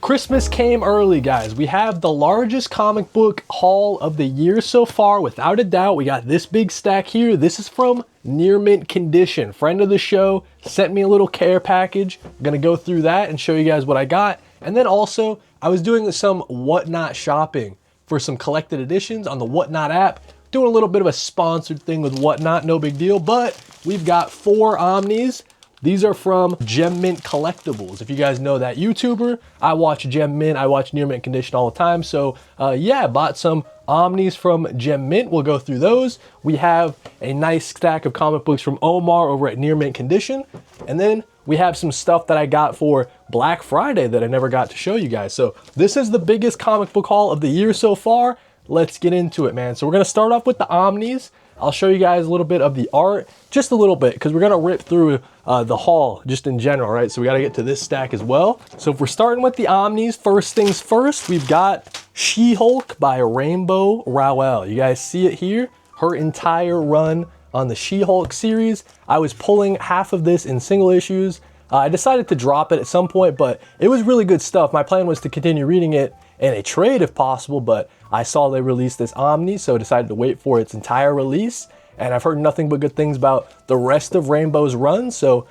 Christmas came early, guys. We have the largest comic book haul of the year so far, without a doubt. We got this big stack here. This is from Near Mint Condition. Friend of the show sent me a little care package. I'm gonna go through that and show you guys what I got. And then also, I was doing some Whatnot shopping for some collected editions on the Whatnot app. Doing a little bit of a sponsored thing with Whatnot, no big deal. But we've got 4 Omnis. These are from Gem Mint Collectibles. If you guys know that YouTuber, I watch Gem Mint, I watch Near Mint Condition all the time. So yeah, bought some Omnis from Gem Mint. We'll go through those. We have a nice stack of comic books from Omar over at Near Mint Condition. And then we have some stuff that I got for Black Friday that I never got to show you guys. So this is the biggest comic book haul of the year so far. Let's get into it, man. So we're gonna start off with the Omnis. I'll show you guys a little bit of the art, just a little bit, because we're gonna rip through the haul just in general, right? So we gotta get to this stack as well. So if we're starting with the Omnis, first things first, we've got She-Hulk by Rainbow Rowell. You guys see it here, her entire run on the She-Hulk series. I was pulling half of this in single issues. I decided to drop it at some point, but it was really good stuff. My plan was to continue reading it in a trade if possible, but I saw they released this Omni, so I decided to wait for its entire release. And I've heard nothing but good things about the rest of Rainbow's run, so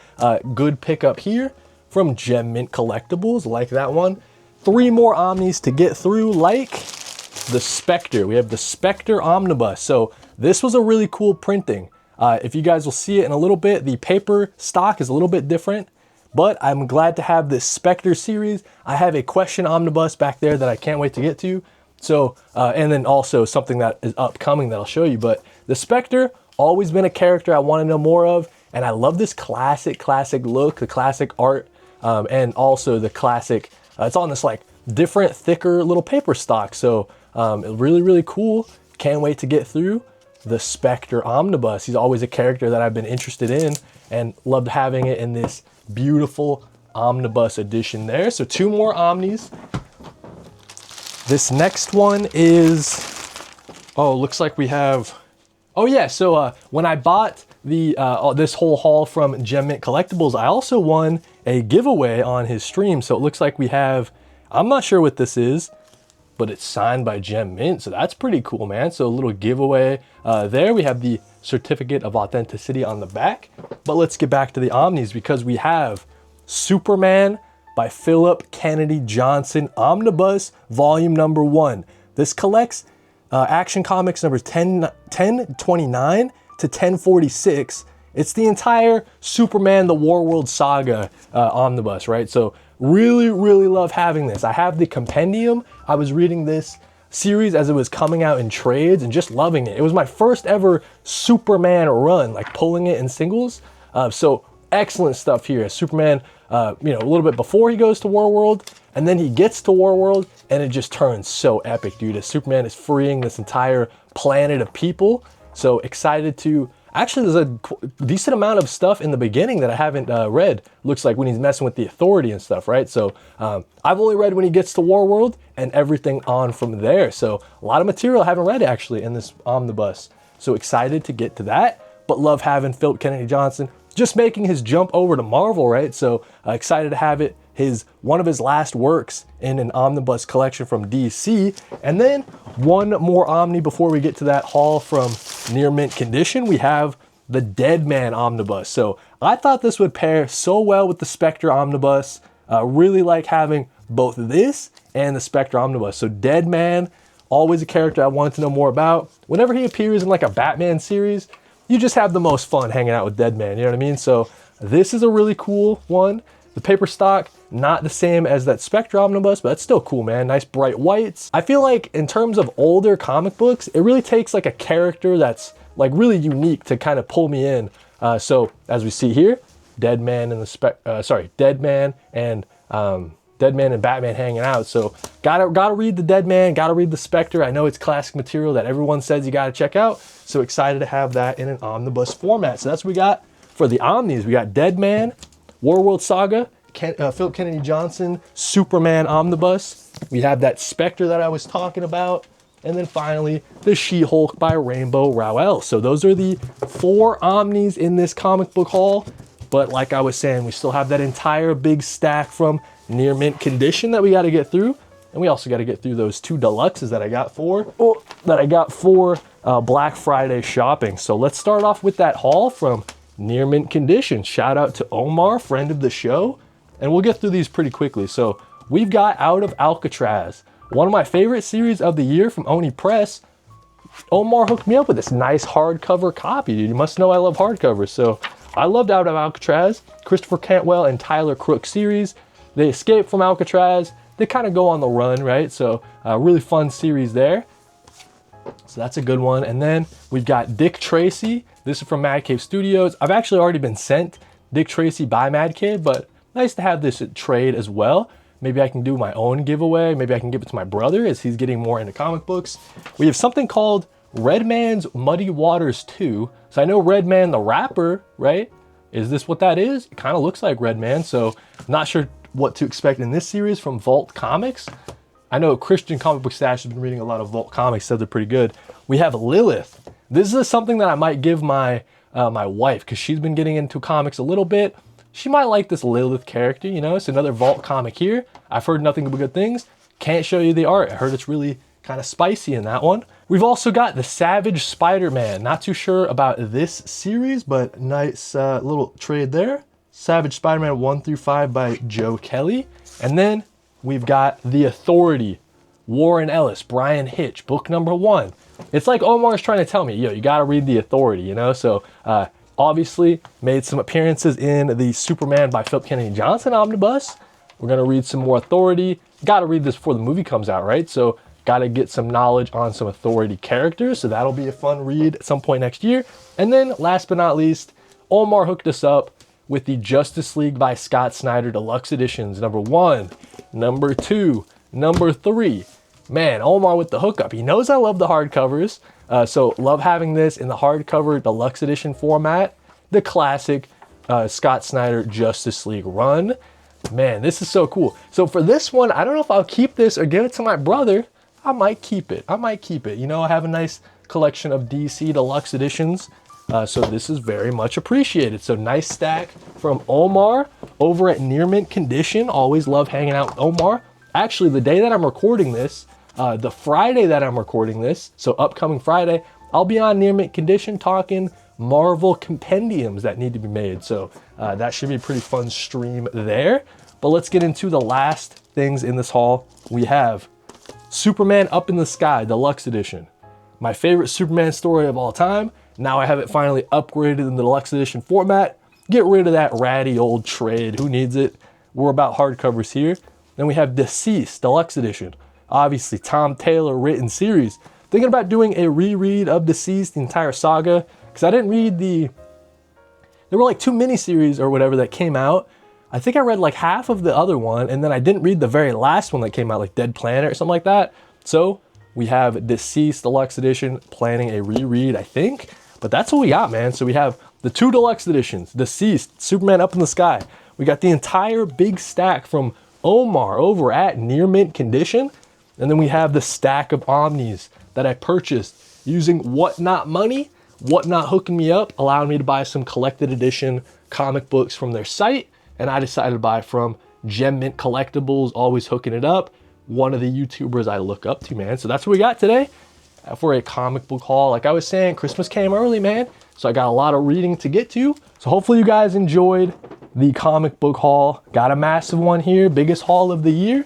good pickup here from Gem Mint Collectibles, like that one. 3 more Omnis to get through, like the Spectre. We have the Spectre Omnibus. So this was a really cool printing. If you guys will see it in a little bit, the paper stock is a little bit different, but I'm glad to have this Spectre series. I have a Question Omnibus back there that I can't wait to get to. So, and then also something that is upcoming that I'll show you. But the Spectre, always been a character I want to know more of. And I love this classic look, the classic art, and also the classic, it's on this like different, thicker little paper stock. So really, really cool. Can't wait to get through the Spectre Omnibus. He's always a character that I've been interested in and loved having it in this beautiful Omnibus edition there. So 2 more Omnis. This next one is, oh, looks like we have, oh yeah, so when I bought the this whole haul from Gem Mint Collectibles, I also won a giveaway on his stream. So it looks like we have, I'm not sure what this is, but it's signed by Gem Mint, so that's pretty cool, man. So a little giveaway there. We have the certificate of authenticity on the back. But let's get back to the Omnis, because we have Superman by Philip Kennedy Johnson Omnibus Volume Number 1. This collects Action Comics numbers 1029 to 1046. It's the entire Superman the Warworld Saga Omnibus, right? So really, really love having this. I have the compendium. I was reading this series as it was coming out in trades and just loving it. It was my first ever Superman run, like pulling it in singles. So excellent stuff here. Superman, you know, a little bit before he goes to Warworld, and then he gets to Warworld, and it just turns so epic, dude. As Superman is freeing this entire planet of people. So excited to, actually there's a decent amount of stuff in the beginning that I haven't read. Looks like when he's messing with the Authority and stuff, right? So I've only read when he gets to Warworld and everything on from there. So a lot of material I haven't read actually in this omnibus. So excited to get to that, but love having Philip Kennedy Johnson just making his jump over to Marvel, right? So excited to have it, one of his last works in an omnibus collection from DC. And then one more Omni before we get to that haul from Near Mint Condition. We have the Deadman Omnibus. So I thought this would pair so well with the Spectre Omnibus. Really like having both this and the Spectre Omnibus. So Deadman, always a character I wanted to know more about. Whenever he appears in like a Batman series, you just have the most fun hanging out with Deadman, you know what I mean? So this is a really cool one. The paper stock, not the same as that Spectre Omnibus, but that's still cool, man. Nice bright whites. I feel like in terms of older comic books, it really takes like a character that's like really unique to kind of pull me in. So as we see here, Deadman and Deadman and Batman hanging out. So gotta read the Deadman, gotta read the Spectre. I know it's classic material that everyone says you gotta check out. So excited to have that in an omnibus format. So that's what we got for the Omnis. We got Deadman, Warworld Saga, Philip Kennedy Johnson, Superman Omnibus. We have that Spectre that I was talking about. And then finally, the She-Hulk by Rainbow Rowell. So those are the 4 Omnis in this comic book haul. But like I was saying, we still have that entire big stack from near mint condition that we got to get through. And we also got to get through those 2 deluxes that I got for Black Friday shopping. So let's start off with that haul from near mint condition. Shout out to Omar, friend of the show. And we'll get through these pretty quickly. So we've got Out of Alcatraz, one of my favorite series of the year from Oni Press. Omar hooked me up with this nice hardcover copy. You must know I love hardcovers. So I loved Out of Alcatraz, Christopher Cantwell and Tyler Crook series. They escape from Alcatraz. They kind of go on the run, right? So really fun series there. So that's a good one. And then we've got Dick Tracy. This is from Mad Cave Studios. I've actually already been sent Dick Tracy by Mad Cave, but nice to have this trade as well. Maybe I can do my own giveaway. Maybe I can give it to my brother as he's getting more into comic books. We have something called Redman's Muddy Waters 2. So I know Redman the rapper, right? Is this what that is? It kind of looks like Redman. So not sure what to expect in this series from Vault Comics. I know Christian Comic Book Stash has been reading a lot of Vault Comics, said they're pretty good. We have Lilith. This is something that I might give my my wife, because she's been getting into comics a little bit. She might like this Lilith character, you know. It's another Vault comic here. I've heard nothing but good things. Can't show you the art. I heard it's really kind of spicy in that one. We've also got the Savage Spider-Man. Not too sure about this series, but nice little trade there. Savage Spider-Man 1 through 5 by Joe Kelly. And then we've got The Authority, Warren Ellis, Brian Hitch, book number 1. It's like Omar's trying to tell me, yo, you got to read The Authority, you know? So obviously made some appearances in the Superman by Philip Kennedy Johnson omnibus. We're going to read some more Authority. Got to read this before the movie comes out, right? So got to get some knowledge on some Authority characters. So that'll be a fun read at some point next year. And then last but not least, Omar hooked us up with the Justice League by Scott Snyder Deluxe Editions, number 1, number 2, number 3. Man, Omar with the hookup. He knows I love the hardcovers, so love having this in the hardcover Deluxe Edition format, the classic Scott Snyder Justice League run. Man, this is so cool. So for this one, I don't know if I'll keep this or give it to my brother. I might keep it. You know, I have a nice collection of DC Deluxe Editions. So this is very much appreciated. So nice stack from Omar over at Near Mint Condition. Always love hanging out with Omar. Actually, the day that I'm recording this, the Friday that I'm recording this, so upcoming Friday, I'll be on Near Mint Condition talking Marvel compendiums that need to be made. So that should be a pretty fun stream there. But let's get into the last things in this haul. We have Superman Up in the Sky Deluxe Edition. My favorite Superman story of all time. Now I have it finally upgraded in the Deluxe Edition format. Get rid of that ratty old trade. Who needs it? We're about hardcovers here. Then we have Deceased Deluxe Edition. Obviously, Tom Taylor written series. Thinking about doing a reread of Deceased, the entire saga. Because I didn't read there were like 2 miniseries or whatever that came out. I think I read like half of the other one. And then I didn't read the very last one that came out, like Dead Planet or something like that. So we have Deceased Deluxe Edition, planning a reread, I think. But that's what we got, man. So we have the 2 deluxe editions, Deceased, Superman Up in the Sky. We got the entire big stack from Omar over at Near Mint Condition. And then we have the stack of Omnis that I purchased using Whatnot money, Whatnot hooking me up, allowing me to buy some collected edition comic books from their site. And I decided to buy from Gem Mint Collectibles, always hooking it up. One of the YouTubers I look up to, man. So that's what we got today for a comic book haul. Like I was saying, Christmas came early, man. So I got a lot of reading to get to. So hopefully you guys enjoyed the comic book haul. Got a massive one here, biggest haul of the year.